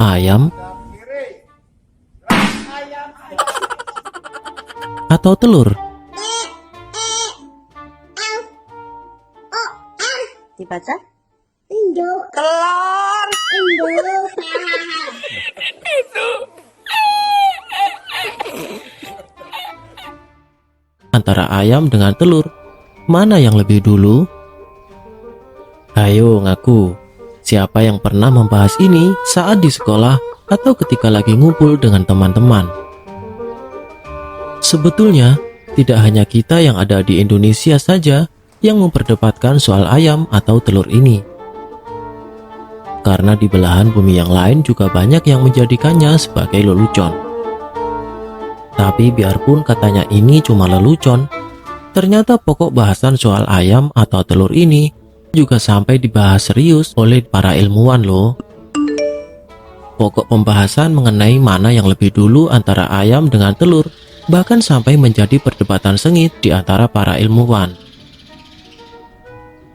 ayam, atau telur? Dibaca? Indo. Telur. Indo. Antara ayam dengan telur, mana yang lebih dulu? Ayo ngaku, siapa yang pernah membahas ini saat di sekolah atau ketika lagi ngumpul dengan teman-teman? Sebetulnya, tidak hanya kita yang ada di Indonesia saja yang memperdebatkan soal ayam atau telur ini. Karena di belahan bumi yang lain juga banyak yang menjadikannya sebagai lelucon. Tapi biarpun katanya ini cuma lelucon, ternyata pokok bahasan soal ayam atau telur ini juga sampai dibahas serius oleh para ilmuwan loh. Pokok pembahasan mengenai mana yang lebih dulu antara ayam dengan telur bahkan sampai menjadi perdebatan sengit di antara para ilmuwan.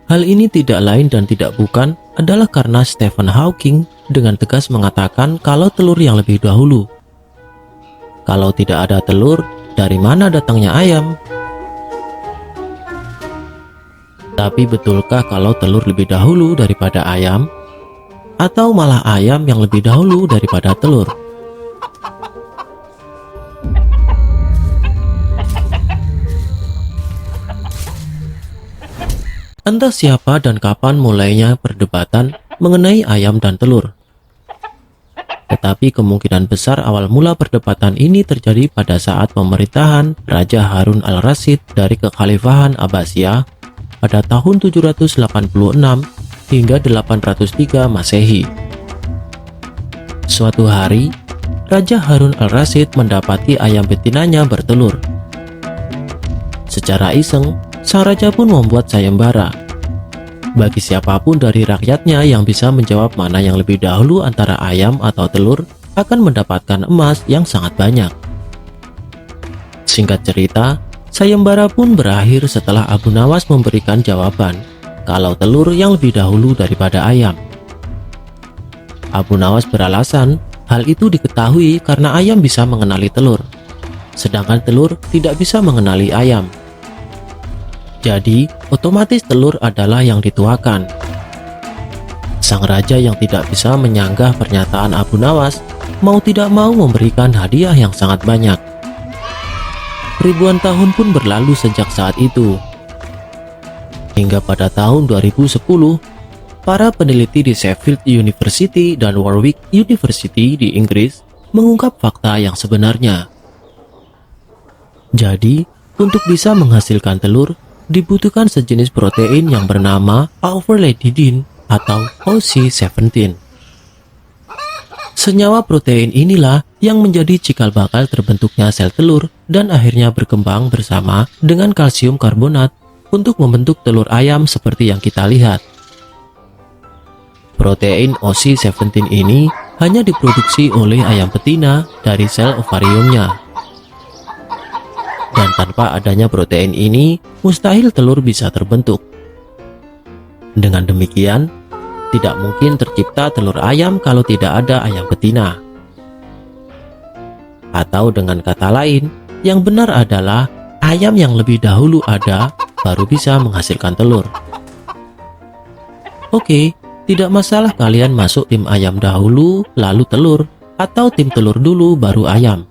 Hal ini tidak lain dan tidak bukan adalah karena Stephen Hawking dengan tegas mengatakan kalau telur yang lebih dahulu. Kalau tidak ada telur, dari mana datangnya ayam? Tapi betulkah kalau telur lebih dahulu daripada ayam? Atau malah ayam yang lebih dahulu daripada telur? Entah siapa dan kapan mulainya perdebatan mengenai ayam dan telur. Tetapi kemungkinan besar awal mula perdebatan ini terjadi pada saat pemerintahan Raja Harun al-Rasyid dari Kekhalifahan Abbasiyah pada tahun 786 hingga 803 Masehi. Suatu hari, Raja Harun al-Rasyid mendapati ayam betinanya bertelur. Secara iseng, sang raja pun membuat sayembara. Bagi siapapun dari rakyatnya yang bisa menjawab mana yang lebih dahulu antara ayam atau telur akan mendapatkan emas yang sangat banyak. Singkat cerita, sayembara pun berakhir setelah Abu Nawas memberikan jawaban kalau telur yang lebih dahulu daripada ayam. Abu Nawas beralasan hal itu diketahui karena ayam bisa mengenali telur, sedangkan telur tidak bisa mengenali ayam. Jadi, otomatis telur adalah yang dituakan. Sang raja yang tidak bisa menyanggah pernyataan Abu Nawas mau tidak mau memberikan hadiah yang sangat banyak. Ribuan tahun pun berlalu sejak saat itu. Hingga pada tahun 2010, para peneliti di Sheffield University dan Warwick University di Inggris mengungkap fakta yang sebenarnya. Jadi, untuk bisa menghasilkan telur, dibutuhkan sejenis protein yang bernama auberletidin atau OC17. Senyawa protein inilah yang menjadi cikal bakal terbentuknya sel telur dan akhirnya berkembang bersama dengan kalsium karbonat untuk membentuk telur ayam seperti yang kita lihat. Protein OC17 ini hanya diproduksi oleh ayam betina dari sel ovariumnya. Dan tanpa adanya protein ini, mustahil telur bisa terbentuk. Dengan demikian, tidak mungkin tercipta telur ayam kalau tidak ada ayam betina. Atau dengan kata lain, yang benar adalah ayam yang lebih dahulu ada, baru bisa menghasilkan telur. Oke, tidak masalah kalian masuk tim ayam dahulu, lalu telur, atau tim telur dulu, baru ayam.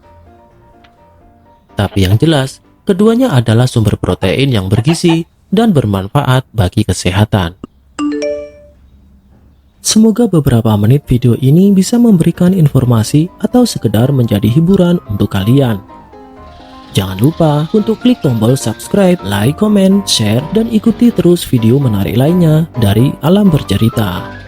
Tapi yang jelas, keduanya adalah sumber protein yang bergizi dan bermanfaat bagi kesehatan. Semoga beberapa menit video ini bisa memberikan informasi atau sekedar menjadi hiburan untuk kalian. Jangan lupa untuk klik tombol subscribe, like, comment, share, dan ikuti terus video menarik lainnya dari Alam Bercerita.